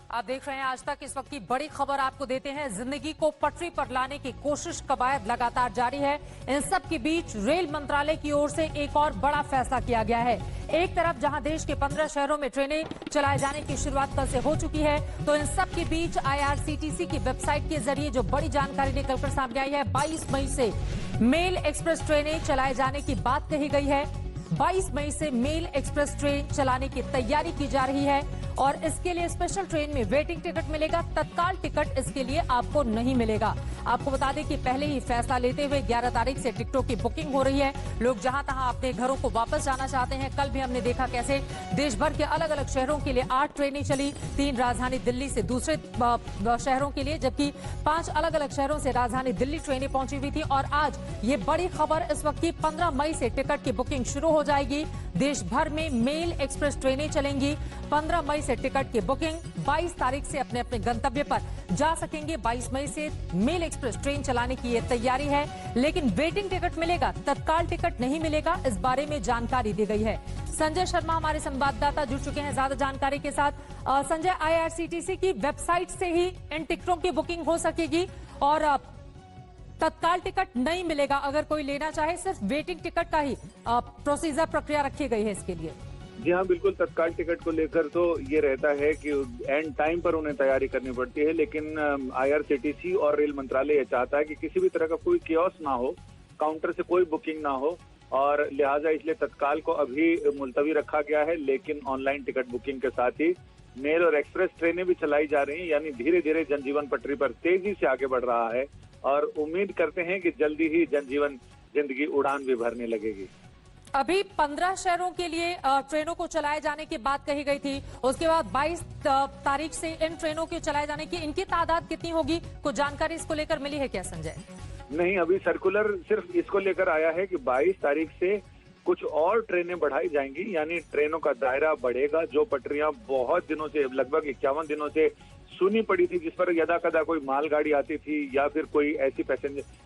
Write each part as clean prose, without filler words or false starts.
आप देख रहे हैं आज तक। इस वक्त की बड़ी खबर आपको देते हैं। जिंदगी को पटरी पर लाने की कोशिश कवायद लगातार जारी है। इन सब के बीच रेल मंत्रालय की ओर से एक और बड़ा फैसला किया गया है। एक तरफ जहां देश के 15 शहरों में ट्रेनें चलाए जाने की शुरुआत कल से हो चुकी है, तो इन सब के बीच आईआरसीटीसी की वेबसाइट के जरिए जो बड़ी जानकारी निकलकर सामने आई है, 22 मई से मेल एक्सप्रेस ट्रेनें चलाए जाने की बात कही गई है। 22 मई से मेल एक्सप्रेस ट्रेन चलाने की तैयारी की जा रही है और इसके लिए स्पेशल ट्रेन में वेटिंग टिकट मिलेगा, तत्काल टिकट इसके लिए आपको नहीं मिलेगा। आपको बता दें कि पहले ही फैसला लेते हुए 11 तारीख से टिकटों की बुकिंग हो रही है। लोग जहां तहां अपने घरों को वापस जाना चाहते हैं। कल भी हमने देखा कैसे देश भर के अलग अलग शहरों के लिए 8 ट्रेनें चली, 3 राजधानी दिल्ली से दूसरे शहरों के लिए, जबकि 5 अलग अलग शहरों से राजधानी दिल्ली ट्रेनें पहुंची हुई थी। और आज ये बड़ी खबर इस वक्त की 15 मई से टिकट की बुकिंग शुरू हो जाएगी। देश भर में मेल एक्सप्रेस ट्रेनें चलेंगी। 15 मई से टिकट की बुकिंग, 22 तारीख से अपने अपने गंतव्य पर जा सकेंगे। 22 मई से मेल एक्सप्रेस ट्रेन चलाने की ये तैयारी है, लेकिन वेटिंग टिकट मिलेगा, तत्काल टिकट नहीं मिलेगा। इस बारे में जानकारी दी गई है। संजय शर्मा हमारे संवाददाता जुड़ चुके हैं ज्यादा जानकारी के साथ। संजय, आईआरसीटीसी की वेबसाइट से ही इन टिकटों की बुकिंग हो सकेगी और तत्काल टिकट नहीं मिलेगा। अगर कोई लेना चाहे, सिर्फ वेटिंग टिकट का ही प्रोसीजर प्रक्रिया रखी गई है इसके लिए। जी हाँ, बिल्कुल। तत्काल टिकट को लेकर तो ये रहता है कि एंड टाइम पर उन्हें तैयारी करनी पड़ती है, लेकिन आईआरसीटीसी और रेल मंत्रालय ये चाहता है कि किसी भी तरह का कोई कियोस्क ना हो, काउंटर से कोई बुकिंग ना हो, और लिहाजा इसलिए तत्काल को अभी मुलतवी रखा गया है। लेकिन ऑनलाइन टिकट बुकिंग के साथ ही मेल और एक्सप्रेस ट्रेनें भी चलाई जा रही हैं, यानी धीरे धीरे जनजीवन पटरी पर तेजी से आगे बढ़ रहा है और उम्मीद करते हैं कि जल्दी ही जिंदगी उड़ान भी भरने लगेगी। अभी 15 शहरों के लिए ट्रेनों को चलाए जाने की बात कही गई थी। उसके बाद 22 तारीख से इन ट्रेनों के चलाए जाने की, इनकी तादाद कितनी होगी, कुछ जानकारी इसको लेकर मिली है क्या संजय? नहीं, अभी सर्कुलर सिर्फ इसको लेकर आया है कि 22 तारीख से कुछ और ट्रेनें बढ़ाई जाएंगी, यानी ट्रेनों का दायरा बढ़ेगा। जो पटरियां बहुत दिनों से, लगभग 51 दिनों से सुनी पड़ी थी, जिस पर यदा कदा कोई मालगाड़ी आती थी या फिर कोई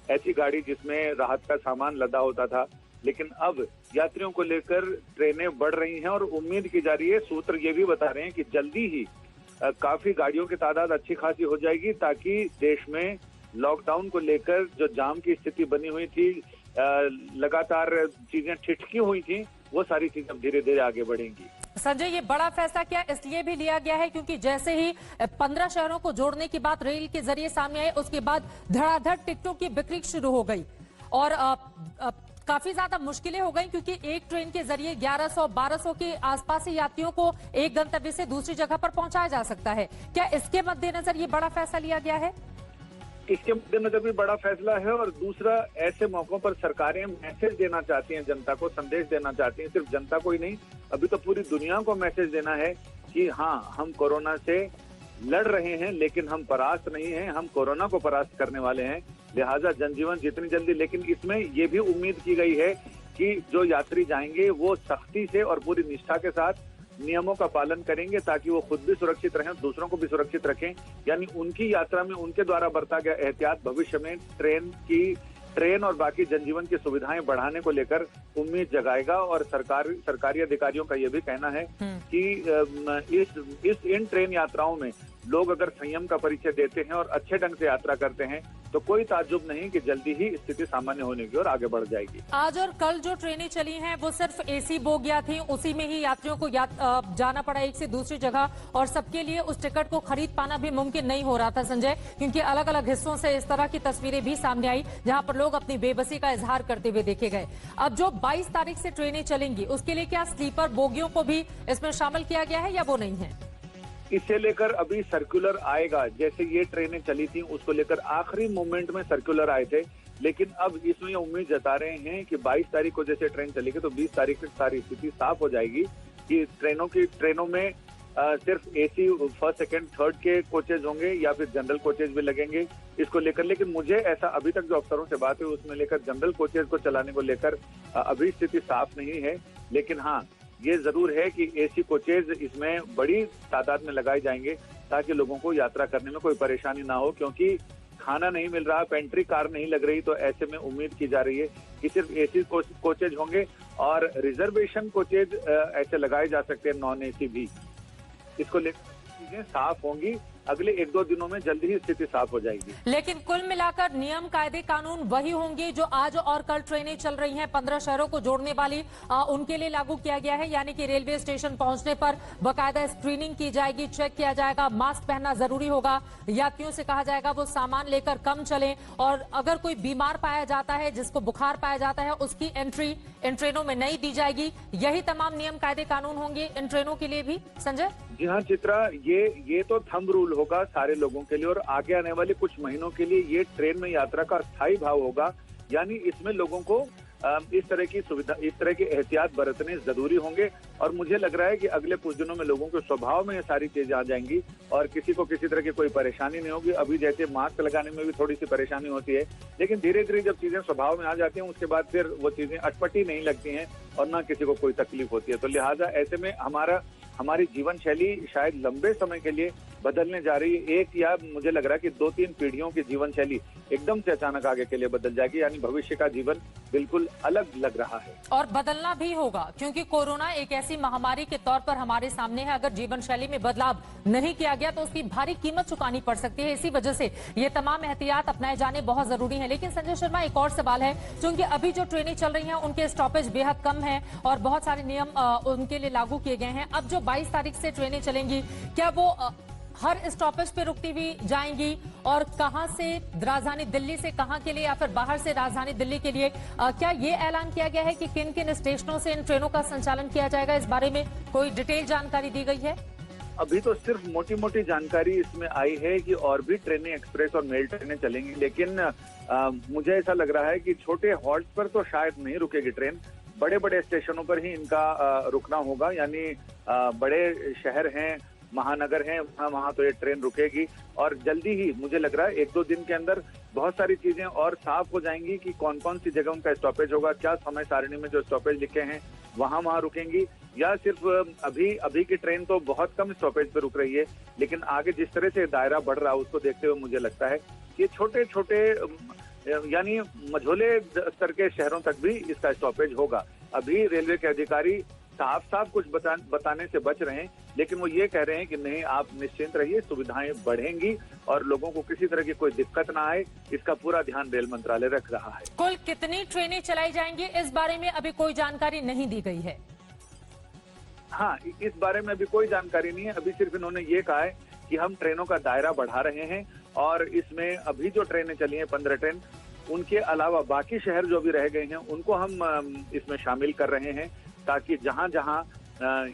ऐसी गाड़ी जिसमें राहत का सामान लदा होता था, लेकिन अब यात्रियों को लेकर ट्रेनें बढ़ रही हैं और उम्मीद की जा रही है, सूत्र ये भी बता रहे हैं कि जल्दी ही काफी गाड़ियों की तादाद अच्छी खासी हो जाएगी, ताकि देश में लॉकडाउन को लेकर जो जाम की स्थिति बनी हुई थी, लगातार चीजें ठिठकी हुई थी, वो सारी चीजें धीरे धीरे आगे बढ़ेंगी। संजय, ये बड़ा फैसला क्या इसलिए भी लिया गया है क्योंकि जैसे ही 15 शहरों को जोड़ने की बात रेल के जरिए सामने आई, उसके बाद धड़ाधड़ टिकटों की बिक्री शुरू हो गई और काफी ज्यादा मुश्किलें हो गई, क्योंकि एक ट्रेन के जरिए 1100-1200 के आसपास ही यात्रियों को एक गंतव्य से दूसरी जगह पर पहुंचाया जा सकता है। क्या इसके मद्देनजर ये बड़ा फैसला लिया गया है? इसके मद्देनजर भी बड़ा फैसला है, और दूसरा, ऐसे मौकों पर सरकारें मैसेज देना चाहती हैं, जनता को संदेश देना चाहती हैं। सिर्फ जनता को ही नहीं, अभी तो पूरी दुनिया को मैसेज देना है कि हाँ, हम कोरोना से लड़ रहे हैं, लेकिन हम परास्त नहीं हैं, हम कोरोना को परास्त करने वाले हैं। लिहाजा जनजीवन जितनी जल्दी, लेकिन इसमें ये भी उम्मीद की गई है कि जो यात्री जाएंगे वो सख्ती से और पूरी निष्ठा के साथ नियमों का पालन करेंगे, ताकि वो खुद भी सुरक्षित रहें, दूसरों को भी सुरक्षित रखें। यानी उनकी यात्रा में उनके द्वारा बरता गया एहतियात भविष्य में ट्रेन और बाकी जनजीवन की सुविधाएं बढ़ाने को लेकर उम्मीद जगाएगा। और सरकारी अधिकारियों का यह भी कहना है कि इन ट्रेन यात्राओं में लोग अगर संयम का परिचय देते हैं और अच्छे ढंग से यात्रा करते हैं, तो कोई ताज्जुब नहीं कि जल्दी ही स्थिति सामान्य होने की ओर आगे बढ़ जाएगी। आज और कल जो ट्रेनें चली हैं वो सिर्फ एसी बोगियां थी, उसी में ही यात्रियों को जाना पड़ा एक से दूसरी जगह, और सबके लिए उस टिकट को खरीद पाना भी मुमकिन नहीं हो रहा था संजय, क्योंकि अलग अलग हिस्सों से इस तरह की तस्वीरें भी सामने आई जहां पर लोग अपनी बेबसी का इजहार करते हुए देखे गए। अब जो 22 तारीख से ट्रेनें चलेंगी, उसके लिए क्या स्लीपर बोगियों को भी इसमें शामिल किया गया है या वो नहीं है? इससे लेकर अभी सर्कुलर आएगा। जैसे ये ट्रेनें चली थी, उसको लेकर आखिरी मोमेंट में सर्कुलर आए थे, लेकिन अब इसमें उम्मीद जता रहे हैं कि 22 तारीख को जैसे ट्रेन चलेगी तो 20 तारीख तक सारी स्थिति साफ हो जाएगी कि ट्रेनों में सिर्फ एसी फर्स्ट, सेकंड, थर्ड के कोचेज होंगे या फिर जनरल कोचेज भी लगेंगे इसको लेकर। लेकिन मुझे ऐसा अभी तक जो अफसरों से बात हुई उसमें लेकर जनरल कोचेज को चलाने को लेकर अभी स्थिति साफ नहीं है। लेकिन हाँ, ये जरूर है कि एसी कोचेज इसमें बड़ी तादाद में लगाए जाएंगे, ताकि लोगों को यात्रा करने में कोई परेशानी ना हो, क्योंकि खाना नहीं मिल रहा, पेंट्री कार नहीं लग रही, तो ऐसे में उम्मीद की जा रही है कि सिर्फ एसी कोचेज होंगे और रिजर्वेशन कोचेज ऐसे लगाए जा सकते हैं, नॉन एसी भी। चीजें साफ होंगी। अगले 1-2 दिनों में जल्दी ही स्थिति साफ हो जाएगी। लेकिन कुल मिलाकर नियम कायदे कानून वही होंगे जो आज और कल ट्रेनें चल रही हैं 15 शहरों को जोड़ने वाली, उनके लिए लागू किया गया है। यानी कि रेलवे स्टेशन पहुंचने पर बाकायदा स्क्रीनिंग की जाएगी, चेक किया जाएगा, मास्क पहनना जरूरी होगा, यात्रियों से कहा जाएगा वो सामान लेकर कम चलें, और अगर कोई बीमार पाया जाता है, जिसको बुखार पाया जाता है, उसकी एंट्री इन ट्रेनों में नहीं दी जाएगी। यही तमाम नियम कायदे कानून होंगे इन ट्रेनों के लिए भी। संजय जी हाँ चित्रा, ये तो थंब रूल होगा सारे लोगों के लिए, और आगे आने वाले कुछ महीनों के लिए ये ट्रेन में यात्रा का स्थायी भाव होगा। यानी इसमें लोगों को इस तरह की सुविधा, इस तरह के एहतियात बरतने जरूरी होंगे। और मुझे लग रहा है कि अगले कुछ दिनों में लोगों के स्वभाव में ये सारी चीजें आ जाएंगी और किसी को किसी तरह की कोई परेशानी नहीं होगी। अभी जैसे मास्क लगाने में भी थोड़ी सी परेशानी होती है, लेकिन धीरे धीरे जब चीजें स्वभाव में आ जाती हैं उसके बाद फिर वो चीजें अटपटी नहीं लगती हैं और ना किसी को कोई तकलीफ होती है। तो लिहाजा ऐसे में हमारी जीवन शैली शायद लंबे समय के लिए बदलने जा रही है। एक या मुझे लग रहा है कि 2-3 पीढ़ियों की जीवन शैली एकदम से अचानक आगे के लिए बदल जाएगी। यानी भविष्य का जीवन बिल्कुल अलग लग रहा है और बदलना भी होगा, क्योंकि कोरोना एक ऐसी महामारी के तौर पर हमारे सामने है। अगर जीवन शैली में बदलाव नहीं किया गया तो उसकी भारी कीमत चुकानी पड़ सकती है। इसी वजह से ये तमाम एहतियात अपनाए जाने बहुत जरूरी है। लेकिन संजय शर्मा, एक और सवाल है, क्योंकि अभी जो ट्रेनें चल रही हैं उनके स्टॉपेज बेहद कम है और बहुत सारे नियम उनके लिए लागू किए गए हैं। अब जो 22 तारीख से ट्रेनें चलेंगी, क्या वो हर स्टॉपेज पे रुकती हुई जाएंगी, और कहां से, राजधानी दिल्ली से कहां के लिए या फिर बाहर से राजधानी दिल्ली के लिए, क्या ये ऐलान किया गया है कि किन किन स्टेशनों से इन ट्रेनों का संचालन किया जाएगा? इस बारे में कोई डिटेल जानकारी दी गई है? अभी तो सिर्फ मोटी मोटी जानकारी इसमें आई है कि और भी ट्रेनें, एक्सप्रेस और मेल ट्रेनें चलेंगी। लेकिन मुझे ऐसा लग रहा है कि छोटे हॉल्ट पर तो शायद नहीं रुकेगी ट्रेन, बड़े बड़े स्टेशनों पर ही इनका रुकना होगा। यानी बड़े शहर हैं, महानगर हैं, वहाँ तो ये ट्रेन रुकेगी। और जल्दी ही मुझे लग रहा है 1-2 दिन के अंदर बहुत सारी चीजें और साफ हो जाएंगी कि कौन कौन सी जगह उनका स्टॉपेज होगा, क्या समय सारणी में जो स्टॉपेज लिखे हैं वहाँ रुकेंगी, या सिर्फ अभी की ट्रेन तो बहुत कम स्टॉपेज पे रुक रही है। लेकिन आगे जिस तरह से दायरा बढ़ रहा है उसको देखते हुए मुझे लगता है कि छोटे छोटे यानी मझोले स्तर के शहरों तक भी इसका स्टॉपेज होगा। अभी रेलवे के अधिकारी साफ साफ कुछ बताने से बच रहे हैं, लेकिन वो ये कह रहे हैं कि नहीं, आप निश्चिंत रहिए, सुविधाएं बढ़ेंगी और लोगों को किसी तरह की कोई दिक्कत ना आए, इसका पूरा ध्यान रेल मंत्रालय रख रहा है। कुल कितनी ट्रेनें चलाई जाएंगी, इस बारे में अभी कोई जानकारी नहीं दी गई है। हाँ, इस बारे में अभी कोई जानकारी नहीं है। अभी सिर्फ इन्होंने ये कहा है कि हम ट्रेनों का दायरा बढ़ा रहे हैं और इसमें अभी जो ट्रेनें चली हैं 15 ट्रेन, उनके अलावा बाकी शहर जो भी रह गए हैं उनको हम इसमें शामिल कर रहे हैं, ताकि जहां जहां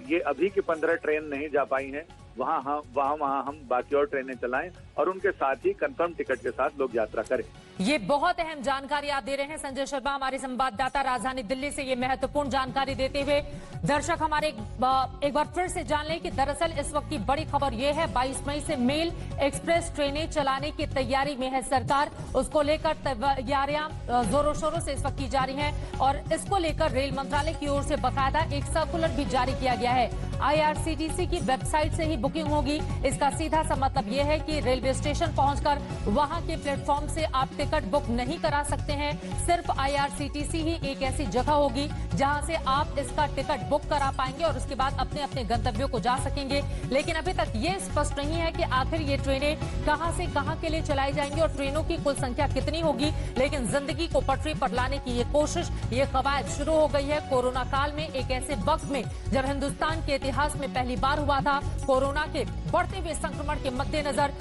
ये अभी की 15 ट्रेन नहीं जा पाई हैं वहां हम बाकी और ट्रेनें चलाएं और उनके साथ ही कंफर्म टिकट के साथ लोग यात्रा करें। ये बहुत अहम जानकारी आप दे रहे हैं संजय शर्मा, हमारे संवाददाता राजधानी दिल्ली से ये महत्वपूर्ण जानकारी देते हुए। दर्शक हमारे एक बार फिर से जान लें कि दरअसल इस वक्त की बड़ी खबर ये है, 22 मई से मेल एक्सप्रेस ट्रेनें चलाने की तैयारी में है सरकार। उसको लेकर तैयारियां जोरों शोरों से इस वक्त की जा रही हैं और इसको लेकर रेल मंत्रालय की ओर से बाकायदा एक सर्कुलर भी जारी किया गया है। IRCTC की वेबसाइट से ही बुकिंग होगी। इसका सीधा सा मतलब यह है कि रेलवे स्टेशन पहुंचकर वहां के प्लेटफॉर्म से आप टिकट बुक नहीं करा सकते हैं। सिर्फ IRCTC ही एक ऐसी जगह होगी जहां से आप इसका टिकट बुक करा पाएंगे और उसके बाद अपने अपने गंतव्यों को जा सकेंगे। लेकिन अभी तक ये स्पष्ट नहीं है कि आखिर ये ट्रेनें कहां से कहां के लिए चलाई जाएंगी और ट्रेनों की कुल संख्या कितनी होगी। लेकिन जिंदगी को पटरी पर लाने की ये कोशिश, ये कवायद शुरू हो गई है कोरोना काल में, एक ऐसे वक्त में जब हिंदुस्तान के इतिहास में पहली बार हुआ था कोरोना के बढ़ते हुए संक्रमण के मद्देनजर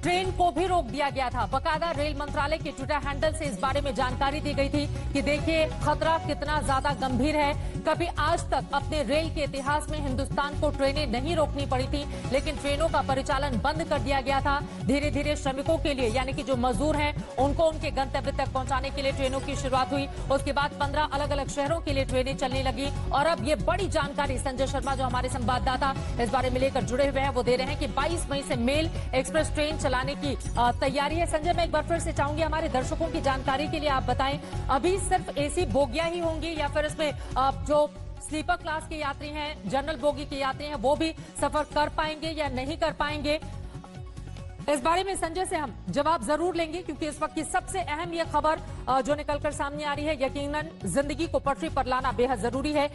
ट्रेन को भी रोक दिया गया था। बकायदा रेल मंत्रालय के ट्विटर हैंडल से इस बारे में जानकारी दी गई थी कि देखिए खतरा कितना ज्यादा गंभीर है। कभी आज तक अपने रेल के इतिहास में हिंदुस्तान को ट्रेनें नहीं रोकनी पड़ी थी, लेकिन ट्रेनों का परिचालन बंद कर दिया गया था। धीरे धीरे श्रमिकों के लिए, यानी कि जो मजदूर हैं, उनको उनके गंतव्य तक पहुंचाने के लिए ट्रेनों की शुरुआत हुई। उसके बाद 15 अलग अलग शहरों के लिए ट्रेनें चलने लगी और अब ये बड़ी जानकारी संजय शर्मा, जो हमारे संवाददाता इस बारे में लेकर जुड़े हुए हैं, वो दे रहे हैं कि 22 मई से मेल एक्सप्रेस ट्रेन चलाने की तैयारी है। संजय, मैं एक बार फिर से चाहूंगी हमारे दर्शकों की जानकारी के लिए आप बताएं, अभी सिर्फ एसी बोगियां ही होंगी या फिर इसमें जो स्लीपर क्लास के यात्री हैं, जनरल बोगी के यात्री हैं, वो भी सफर कर पाएंगे या नहीं कर पाएंगे? इस बारे में संजय से हम जवाब जरूर लेंगे, क्योंकि इस वक्त की सबसे अहम यह खबर जो निकलकर सामने आ रही है, यकीनन जिंदगी को पटरी पर लाना बेहद जरूरी है।